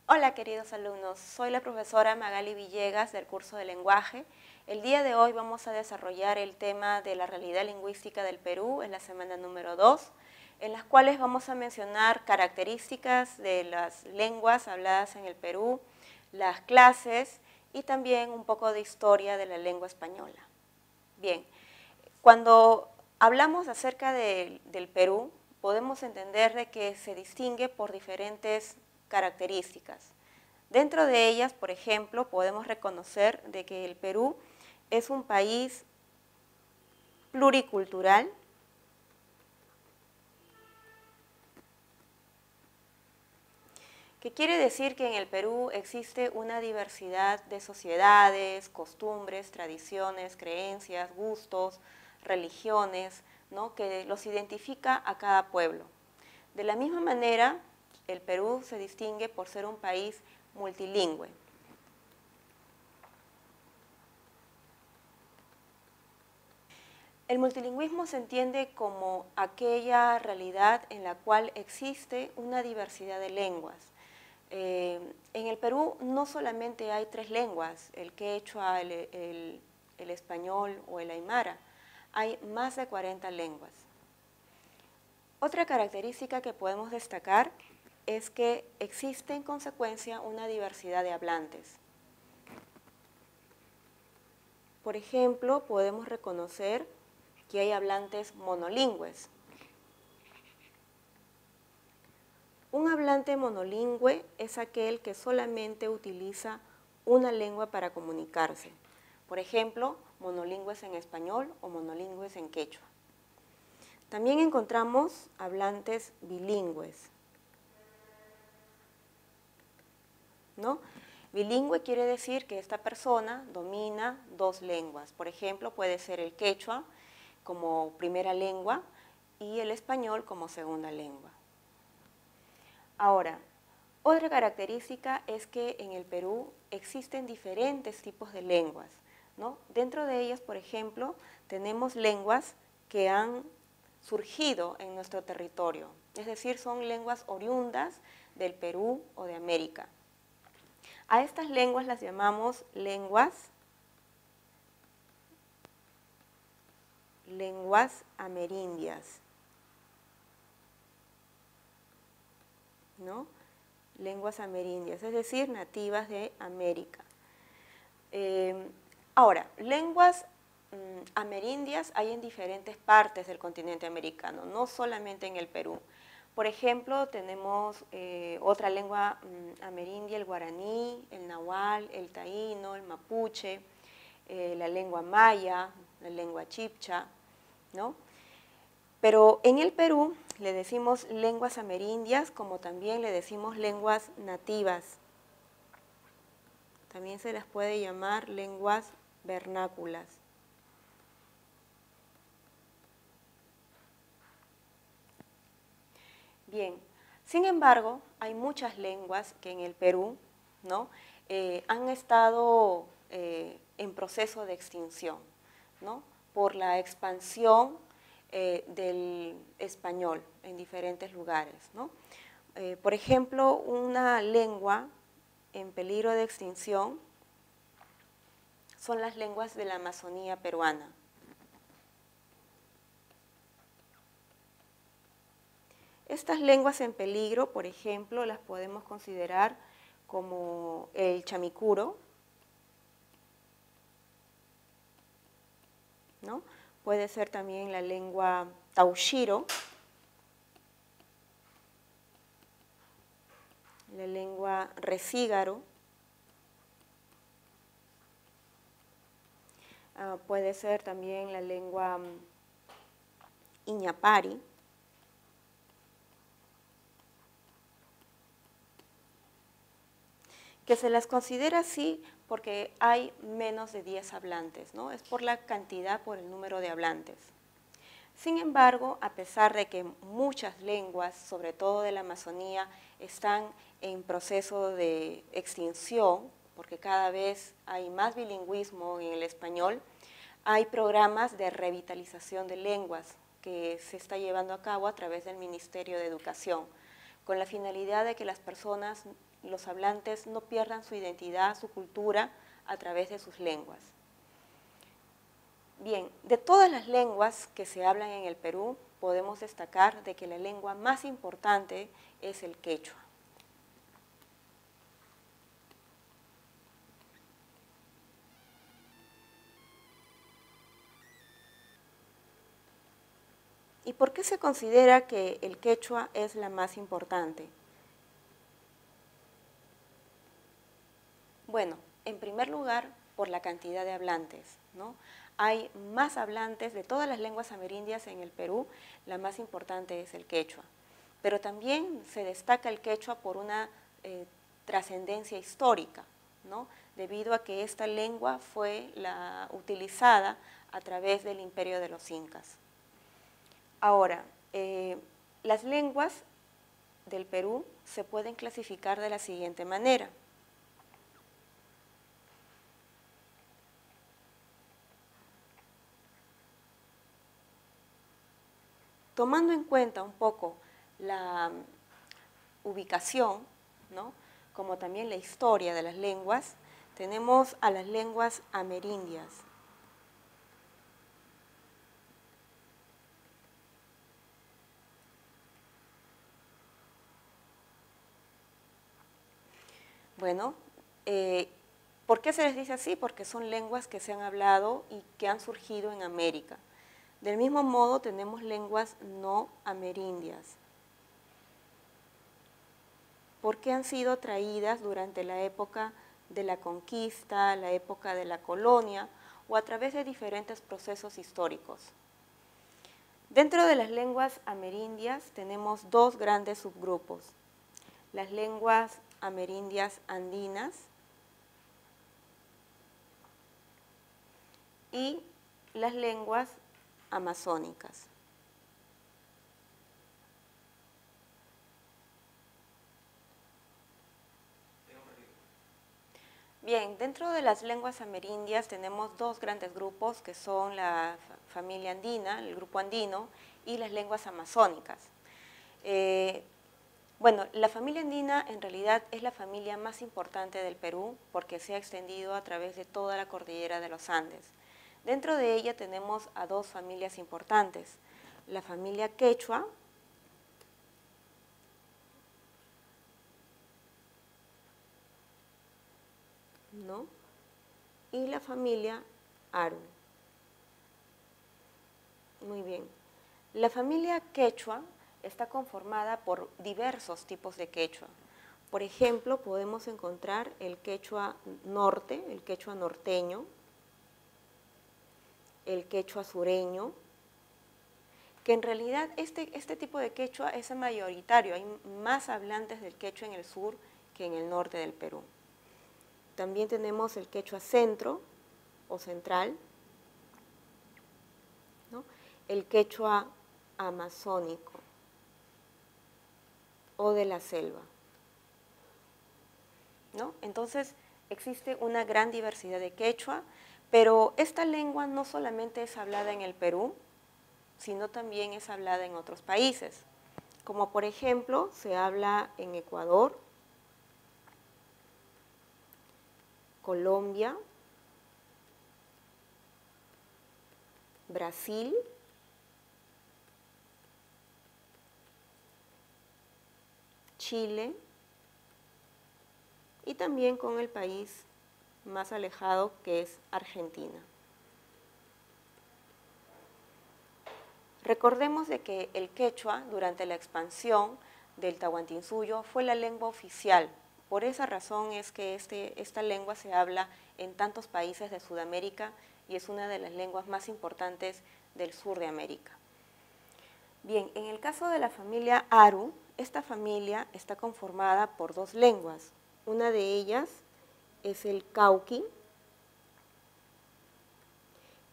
Hola queridos alumnos, soy la profesora Magali Villegas del curso de lenguaje. El día de hoy vamos a desarrollar el tema de la realidad lingüística del Perú en la semana número 2, en las cuales vamos a mencionar características de las lenguas habladas en el Perú, las clases y también un poco de historia de la lengua española. Bien, cuando hablamos acerca del Perú, podemos entender de que se distingue por diferentes características. Dentro de ellas, por ejemplo, podemos reconocer de que el Perú es un país pluricultural, que quiere decir que en el Perú existe una diversidad de sociedades, costumbres, tradiciones, creencias, gustos, religiones, ¿no?, que los identifica a cada pueblo. De la misma manera, el Perú se distingue por ser un país multilingüe. El multilingüismo se entiende como aquella realidad en la cual existe una diversidad de lenguas. En el Perú no solamente hay 3 lenguas, el quechua, el español o el aymara, hay más de 40 lenguas. Otra característica que podemos destacar es que existe en consecuencia una diversidad de hablantes. Por ejemplo, podemos reconocer que hay hablantes monolingües. Un hablante monolingüe es aquel que solamente utiliza una lengua para comunicarse. Por ejemplo, monolingües en español o monolingües en quechua. También encontramos hablantes bilingües, ¿no? Bilingüe quiere decir que esta persona domina 2 lenguas. Por ejemplo, puede ser el quechua como primera lengua y el español como segunda lengua. Ahora, otra característica es que en el Perú existen diferentes tipos de lenguas, ¿no? Dentro de ellas, por ejemplo, tenemos lenguas que han surgido en nuestro territorio, es decir, son lenguas oriundas del Perú o de América. A estas lenguas las llamamos lenguas amerindias, ¿no? Lenguas amerindias, es decir, nativas de América. Ahora, lenguas amerindias hay en diferentes partes del continente americano, no solamente en el Perú. Por ejemplo, tenemos otra lengua amerindia, el guaraní, el nahual, el taíno, el mapuche, la lengua maya, la lengua chibcha, ¿no? Pero en el Perú le decimos lenguas amerindias, como también le decimos lenguas nativas. También se las puede llamar lenguas vernáculas. Bien, sin embargo, hay muchas lenguas que en el Perú, ¿no?, han estado en proceso de extinción, ¿no?, por la expansión del español en diferentes lugares, ¿no? Por ejemplo, una lengua en peligro de extinción son las lenguas de la Amazonía peruana. Estas lenguas en peligro, por ejemplo, las podemos considerar como el chamicuro, ¿no? Puede ser también la lengua taushiro, la lengua resígaro, puede ser también la lengua iñapari, que se las considera así porque hay menos de 10 hablantes, ¿no? Es por la cantidad, por el número de hablantes. Sin embargo, a pesar de que muchas lenguas, sobre todo de la Amazonía, están en proceso de extinción, porque cada vez hay más bilingüismo en el español, hay programas de revitalización de lenguas que se está llevando a cabo a través del Ministerio de Educación, con la finalidad de que las personas los hablantes no pierdan su identidad, su cultura a través de sus lenguas. Bien, de todas las lenguas que se hablan en el Perú, podemos destacar de que la lengua más importante es el quechua. ¿Y por qué se considera que el quechua es la más importante? Bueno, en primer lugar, por la cantidad de hablantes, ¿no? Hay más hablantes de todas las lenguas amerindias en el Perú, la más importante es el quechua. Pero también se destaca el quechua por una trascendencia histórica, ¿no? Debido a que esta lengua fue utilizada a través del imperio de los incas. Ahora, las lenguas del Perú se pueden clasificar de la siguiente manera. Tomando en cuenta un poco la ubicación, ¿no?, como también la historia de las lenguas, tenemos a las lenguas amerindias. Bueno, ¿por qué se les dice así? Porque son lenguas que se han hablado y que han surgido en América. Del mismo modo tenemos lenguas no amerindias, porque han sido traídas durante la época de la conquista, la época de la colonia o a través de diferentes procesos históricos. Dentro de las lenguas amerindias tenemos dos grandes subgrupos, las lenguas amerindias andinas y las lenguas amazónicas. Bien, dentro de las lenguas amerindias tenemos dos grandes grupos que son la familia andina, el grupo andino, y las lenguas amazónicas. Bueno, la familia andina en realidad es la familia más importante del Perú porque se ha extendido a través de toda la cordillera de los Andes. Dentro de ella tenemos a dos familias importantes, la familia quechua, ¿no?, y la familia aru. Muy bien. La familia quechua está conformada por diversos tipos de quechua. Por ejemplo, podemos encontrar el quechua norte, el quechua norteño, el quechua sureño, que en realidad este tipo de quechua es mayoritario, hay más hablantes del quechua en el sur que en el norte del Perú. También tenemos el quechua centro o central, ¿no?, el quechua amazónico o de la selva, ¿no? Entonces existe una gran diversidad de quechua, pero esta lengua no solamente es hablada en el Perú, sino también es hablada en otros países, como por ejemplo se habla en Ecuador, Colombia, Brasil, Chile y también con el país más alejado que es Argentina. Recordemos de que el quechua durante la expansión del Tahuantinsuyo fue la lengua oficial. Por esa razón es que esta lengua se habla en tantos países de Sudamérica y es una de las lenguas más importantes del sur de América. Bien, en el caso de la familia aru, esta familia está conformada por dos lenguas. Una de ellas es el cauqui,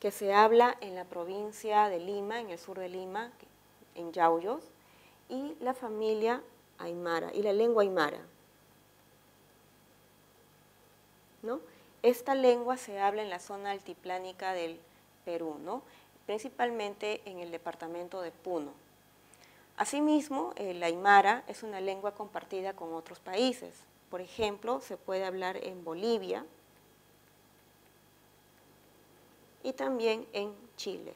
que se habla en la provincia de Lima, en el sur de Lima, en Yauyos, y la familia aymara, y la lengua aymara, ¿no? Esta lengua se habla en la zona altiplánica del Perú, ¿no?, principalmente en el departamento de Puno. Asimismo, el aymara es una lengua compartida con otros países, por ejemplo, se puede hablar en Bolivia y también en Chile.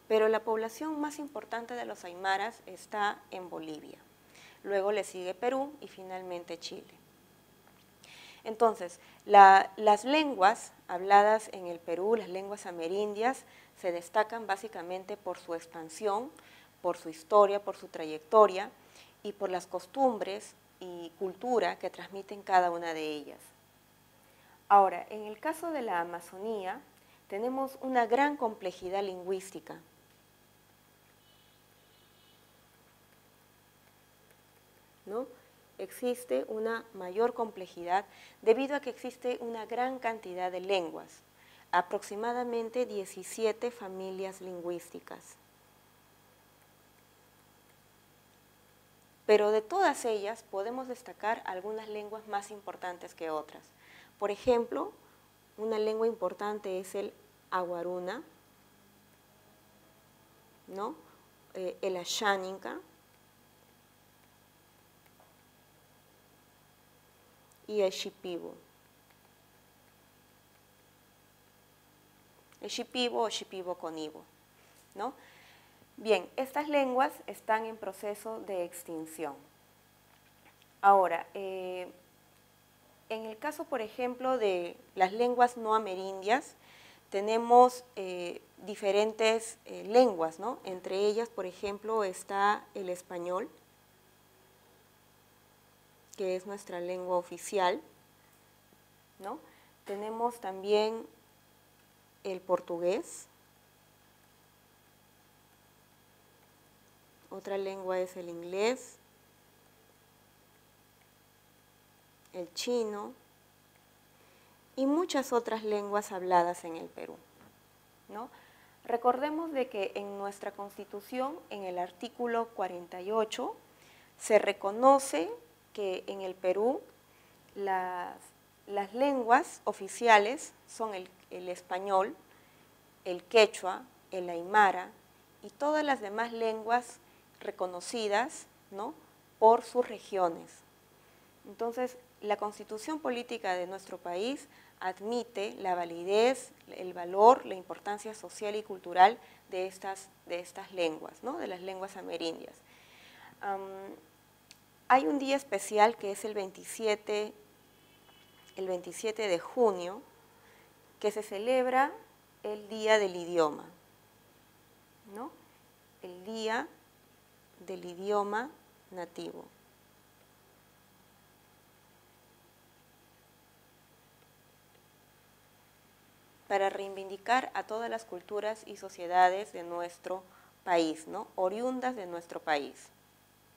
Pero la población más importante de los aymaras está en Bolivia. Luego le sigue Perú y finalmente Chile. Entonces, las lenguas habladas en el Perú, las lenguas amerindias, se destacan básicamente por su expansión, por su historia, por su trayectoria y por las costumbres y cultura que transmiten cada una de ellas. Ahora, en el caso de la Amazonía, tenemos una gran complejidad lingüística. ¿No? Existe una mayor complejidad debido a que existe una gran cantidad de lenguas, aproximadamente 17 familias lingüísticas. Pero de todas ellas podemos destacar algunas lenguas más importantes que otras. Por ejemplo, una lengua importante es el aguaruna, ¿no? El asháninca y el shipibo. El shipibo o shipibo conibo, ¿no? Bien, estas lenguas están en proceso de extinción. Ahora, en el caso, por ejemplo, de las lenguas no amerindias, tenemos diferentes lenguas, ¿no? Entre ellas, por ejemplo, está el español, que es nuestra lengua oficial, ¿no? Tenemos también el portugués, otra lengua es el inglés, el chino y muchas otras lenguas habladas en el Perú, ¿no? Recordemos de que en nuestra Constitución, en el artículo 48, se reconoce que en el Perú las lenguas oficiales son el español, el quechua, el aymara y todas las demás lenguas reconocidas, ¿no?, por sus regiones. Entonces, la Constitución política de nuestro país admite la validez, el valor, la importancia social y cultural de estas lenguas, ¿no?, de las lenguas amerindias. Hay un día especial que es el 27 de junio, que se celebra el Día del Idioma, ¿no? El Día del Idioma Nativo. Para reivindicar a todas las culturas y sociedades de nuestro país, ¿no?, oriundas de nuestro país.